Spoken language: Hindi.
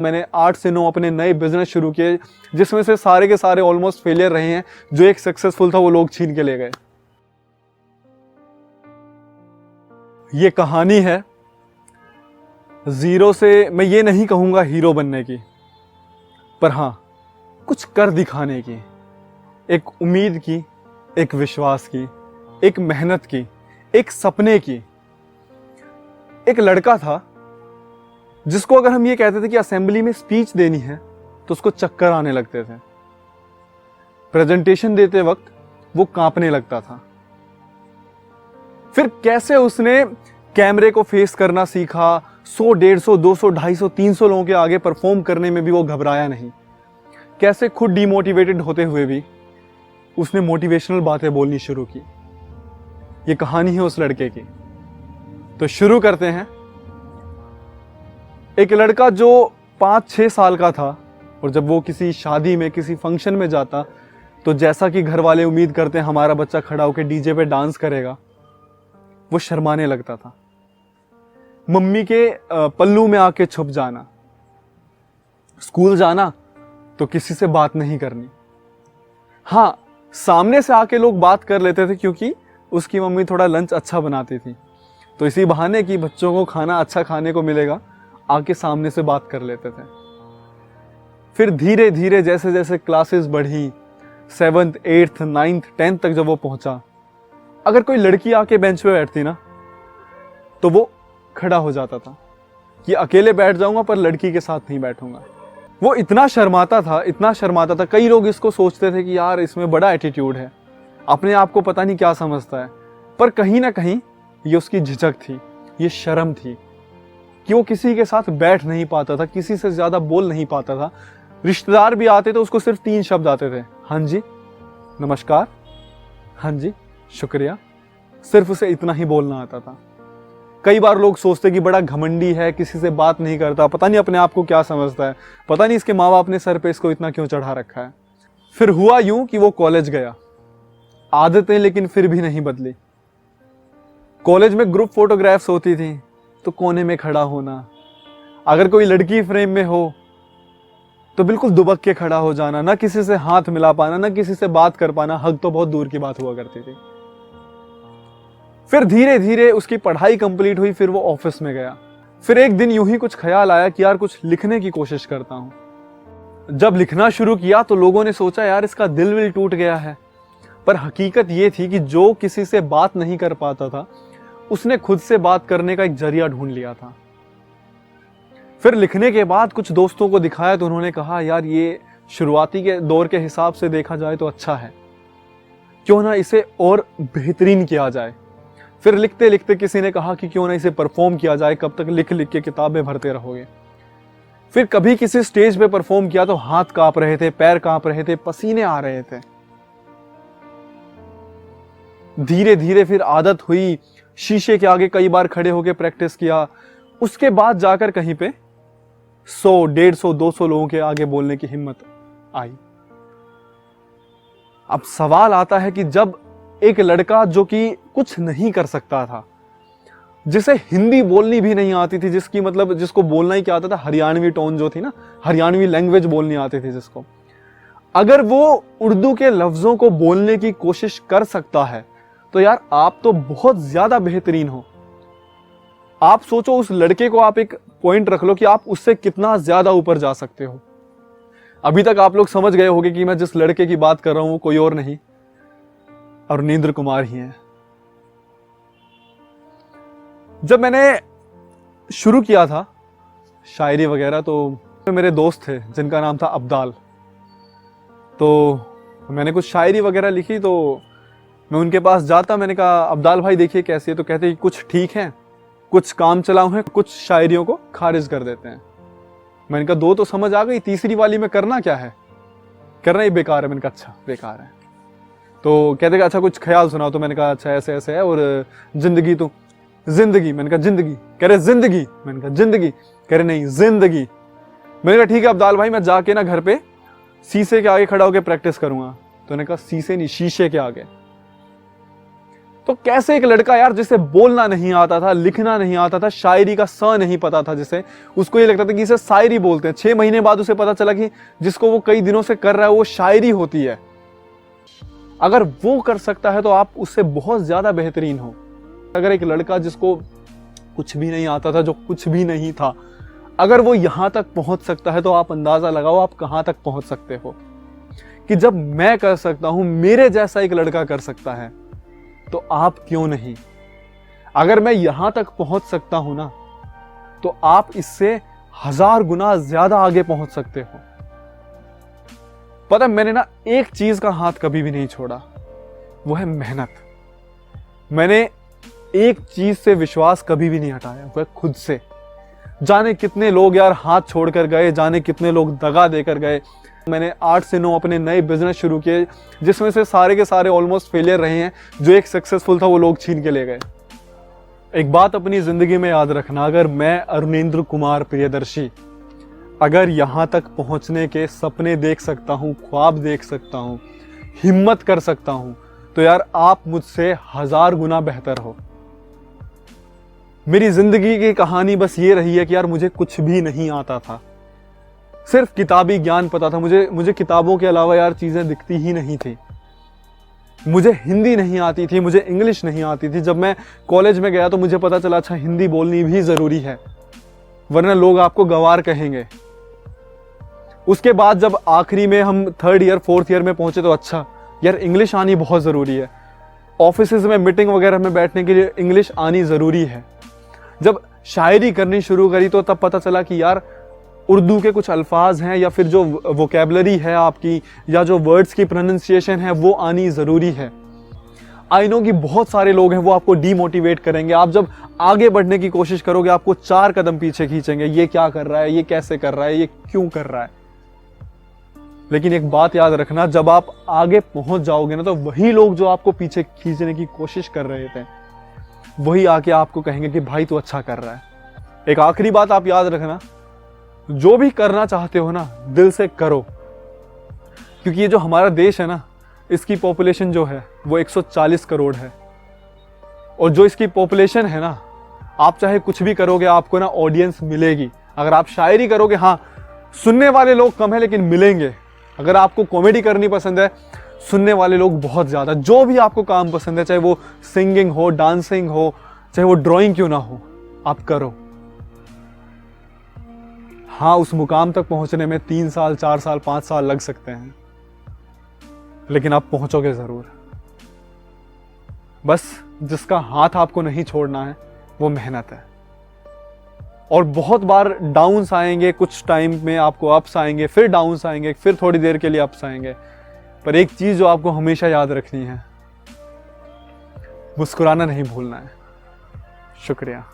मैंने 8 से 9 अपने नए बिजनेस शुरू किए, जिसमें से सारे के सारे ऑलमोस्ट फेलियर रहे हैं। जो एक सक्सेसफुल था वो लोग छीन के ले गए। ये कहानी है जीरो से, मैं ये नहीं कहूंगा हीरो बनने की, पर हाँ कुछ कर दिखाने की, एक उम्मीद की, एक विश्वास की, एक मेहनत की, एक सपने की। एक लड़का था जिसको अगर हम ये कहते थे कि असेंबली में स्पीच देनी है तो उसको चक्कर आने लगते थे। प्रेजेंटेशन देते वक्त वो कांपने लगता था। फिर कैसे उसने कैमरे को फेस करना सीखा, 100, 150, 200, 250, 300 लोगों के आगे परफॉर्म करने में भी वो घबराया नहीं। कैसे खुद डिमोटिवेटेड होते हुए भी उसने मोटिवेशनल बातें बोलनी शुरू की। ये कहानी है उस लड़के की। तो शुरू करते हैं। एक लड़का जो 5-6 साल का था, और जब वो किसी शादी में, किसी फंक्शन में जाता, तो जैसा कि घर वाले उम्मीद करते हैं हमारा बच्चा खड़ा होकर डीजे पे डांस करेगा, वो शर्माने लगता था। मम्मी के पल्लू में आके छुप जाना, स्कूल जाना तो किसी से बात नहीं करनी। हाँ, सामने से आके लोग बात कर लेते थे क्योंकि उसकी मम्मी थोड़ा लंच अच्छा बनाती थी, तो इसी बहाने कि बच्चों को खाना अच्छा खाने को मिलेगा, आके सामने से बात कर लेते थे। फिर धीरे धीरे जैसे जैसे क्लासेस बढ़ी, 7th, 8th, 9th, 10th तक जब वो पहुंचा, अगर कोई लड़की आके बेंच पे बैठती ना तो वो खड़ा हो जाता था कि अकेले बैठ जाऊंगा पर लड़की के साथ नहीं बैठूंगा। वो इतना शर्माता था, इतना शर्माता था। कई लोग इसको सोचते थे कि यार इसमें बड़ा एटीट्यूड है, अपने आप को पता नहीं क्या समझता है, पर कहीं ना कहीं ये उसकी झिझक थी, ये शर्म थी कि वो किसी के साथ बैठ नहीं पाता था, किसी से ज्यादा बोल नहीं पाता था। रिश्तेदार भी आते तो उसको सिर्फ 3 शब्द आते थे, हाँ जी, नमस्कार, हाँ जी, शुक्रिया। सिर्फ उसे इतना ही बोलना आता था। कई बार लोग सोचते कि बड़ा घमंडी है, किसी से बात नहीं करता, पता नहीं अपने आप को क्या समझता है, पता नहीं इसके माँ बाप ने सर पे इसको इतना क्यों चढ़ा रखा है। फिर हुआ यूं कि वो कॉलेज गया। आदतें लेकिन फिर भी नहीं बदली। कॉलेज में ग्रुप फोटोग्राफ्स होती थी तो कोने में खड़ा होना, अगर कोई लड़की फ्रेम में हो तो बिल्कुल दुबक के खड़ा हो जाना, ना किसी से हाथ मिला पाना, ना किसी से बात कर पाना, हग तो बहुत दूर की बात हुआ करती थी। फिर धीरे धीरे उसकी पढ़ाई कंप्लीट हुई, फिर वो ऑफिस में गया। फिर एक दिन यूं ही कुछ ख्याल आया कि यार कुछ लिखने की कोशिश करता हूं। जब लिखना शुरू किया तो लोगों ने सोचा यार इसका दिल विल टूट गया है, पर हकीकत ये थी कि जो किसी से बात नहीं कर पाता था उसने खुद से बात करने का एक जरिया ढूंढ लिया था। फिर लिखने के बाद कुछ दोस्तों को दिखाया तो उन्होंने कहा यार ये शुरुआती के दौर के हिसाब से देखा जाए तो अच्छा है, क्यों ना इसे और बेहतरीन किया जाए। फिर लिखते लिखते किसी ने कहा कि क्यों ना इसे परफॉर्म किया जाए, कब तक लिख लिख के किताबें भरते रहोगे। फिर कभी किसी स्टेज पे परफॉर्म किया तो हाथ कांप रहे थे, पैर कांप रहे थे, पसीने आ रहे थे। धीरे धीरे फिर आदत हुई, शीशे के आगे कई बार खड़े होकर प्रैक्टिस किया। उसके बाद जाकर कहीं पे 100, 150, 200 लोगों के आगे बोलने की हिम्मत आई। अब सवाल आता है कि जब एक लड़का जो कि कुछ नहीं कर सकता था, जिसे हिंदी बोलनी भी नहीं आती थी, जिसकी मतलब जिसको बोलना ही क्या आता था, हरियाणवी टोन जो थी ना, हरियाणवी लैंग्वेज बोलनी आती थी जिसको, अगर वो उर्दू के लफ्जों को बोलने की कोशिश कर सकता है तो यार आप तो बहुत ज्यादा बेहतरीन हो। आप सोचो उस लड़के को, आप एक पॉइंट रख लो कि आप उससे कितना ज्यादा ऊपर जा सकते हो। अभी तक आप लोग समझ गए होंगे कि मैं जिस लड़के की बात कर रहा हूं वो कोई और नहीं, अरुणेंद्र कुमार ही है। जब मैंने शुरू किया था शायरी वगैरह तो मेरे दोस्त थे जिनका नाम था अब्दाल, तो मैंने कुछ शायरी वगैरह लिखी तो मैं उनके पास जाता, मैंने कहा अब्दाल भाई देखिए कैसी है, तो कहते कि कुछ ठीक है, कुछ काम चलाऊ है, कुछ शायरियों को खारिज कर देते हैं। मैंने कहा 2 तो समझ आ गई, तीसरी वाली में करना क्या है, करना ही बेकार है। मैंने कहा अच्छा बेकार है। तो कहते कि अच्छा कुछ ख्याल सुनाओ, तो मैंने कहा अच्छा ऐसे ऐसे है, और जिंदगी तो जिंदगी, मैंने कहा जिंदगी, कह रहे जिंदगी, मैंने कहा जिंदगी, कह रहे नहीं जिंदगी। मैंने कहा ठीक है अब्दाल भाई, मैं जाके ना घर पे शीशे के आगे खड़ा होकर प्रैक्टिस करूंगा। तो मैंने कहा शीशे नहीं, शीशे के आगे। तो कैसे एक लड़का यार जिसे बोलना नहीं आता था, लिखना नहीं आता था, शायरी का स नहीं पता था, जिसे उसको ये लगता था कि इसे शायरी बोलते हैं, 6 महीने बाद उसे पता चला कि जिसको वो कई दिनों से कर रहा है वो शायरी होती है। अगर वो कर सकता है तो आप उससे बहुत ज्यादा बेहतरीन हो। अगर एक लड़का जिसको कुछ भी नहीं आता था, जो कुछ भी नहीं था, अगर वो यहां तक पहुंच सकता है तो आप अंदाजा लगाओ आप कहां तक पहुंच सकते हो। कि जब मैं कर सकता हूं, मेरे जैसा एक लड़का कर सकता है, तो आप क्यों नहीं। अगर मैं यहां तक पहुंच सकता हूं ना, तो आप इससे 1000 गुना ज्यादा आगे पहुंच सकते हो। पता है, मैंने ना एक चीज का हाथ कभी भी नहीं छोड़ा, वो है मेहनत। मैंने एक चीज से विश्वास कभी भी नहीं हटाया, वो है खुद से। जाने कितने लोग यार हाथ छोड़कर गए, जाने कितने लोग दगा देकर गए। मैंने 8 से 9 अपने नए बिजनेस शुरू किए, जिसमें से सारे के सारे ऑलमोस्ट फेलियर रहे हैं। जो एक सक्सेसफुल था वो लोग छीन के ले गए। एक बात अपनी जिंदगी में याद रखना, अगर मैं अरुणेंद्र कुमार प्रियदर्शी अगर यहां तक पहुंचने के सपने देख सकता हूं, ख्वाब देख सकता हूं, हिम्मत कर सकता हूं, तो यार आप मुझसे 1000 गुना बेहतर हो। मेरी जिंदगी की कहानी बस ये रही है कि यार मुझे कुछ भी नहीं आता था, सिर्फ किताबी ज्ञान पता था। मुझे किताबों के अलावा यार चीजें दिखती ही नहीं थी। मुझे हिंदी नहीं आती थी, मुझे इंग्लिश नहीं आती थी। जब मैं कॉलेज में गया तो मुझे पता चला अच्छा हिंदी बोलनी भी जरूरी है, वरना लोग आपको गंवार कहेंगे। उसके बाद जब आखिरी में हम 3rd ईयर 4th ईयर में पहुंचे तो अच्छा यार इंग्लिश आनी बहुत जरूरी है। ऑफिसेज में मीटिंग वगैरह में बैठने के लिए इंग्लिश आनी जरूरी है। जब शायरी करनी शुरू करी तो तब पता चला कि यार उर्दू के कुछ अल्फाज हैं, या फिर जो वोकेबलरी है आपकी, या जो वर्ड्स की प्रोनाउंसिएशन है, वो आनी ज़रूरी है। आई नो कि बहुत सारे लोग हैं वो आपको डीमोटिवेट करेंगे। आप जब आगे बढ़ने की कोशिश करोगे आपको 4 कदम पीछे खींचेंगे, ये क्या कर रहा है, ये कैसे कर रहा है, ये क्यों कर रहा है। लेकिन एक बात याद रखना, जब आप आगे पहुंच जाओगे ना, तो वही लोग जो आपको पीछे खींचने की कोशिश कर रहे थे, वही आके आपको कहेंगे कि भाई तू अच्छा कर रहा है। एक आखिरी बात आप याद रखना, जो भी करना चाहते हो ना, दिल से करो। क्योंकि ये जो हमारा देश है ना, इसकी पॉपुलेशन जो है वो 140 करोड़ है। और जो इसकी पॉपुलेशन है ना, आप चाहे कुछ भी करोगे आपको ना ऑडियंस मिलेगी। अगर आप शायरी करोगे, हाँ सुनने वाले लोग कम है लेकिन मिलेंगे। अगर आपको कॉमेडी करनी पसंद है, सुनने वाले लोग बहुत ज्यादा। जो भी आपको काम पसंद है, चाहे वो सिंगिंग हो, डांसिंग हो, चाहे वो ड्राइंग क्यों ना हो, आप करो। हाँ, उस मुकाम तक पहुंचने में 3 साल, 4 साल, 5 साल लग सकते हैं, लेकिन आप पहुंचोगे जरूर। बस जिसका हाथ आपको नहीं छोड़ना है वो मेहनत है। और बहुत बार डाउन्स आएंगे, कुछ टाइम में आपको अप्स आएंगे, फिर डाउन्स आएंगे, फिर थोड़ी देर के लिए अप्स आएंगे। पर एक चीज जो आपको हमेशा याद रखनी है, मुस्कुराना नहीं भूलना है। शुक्रिया।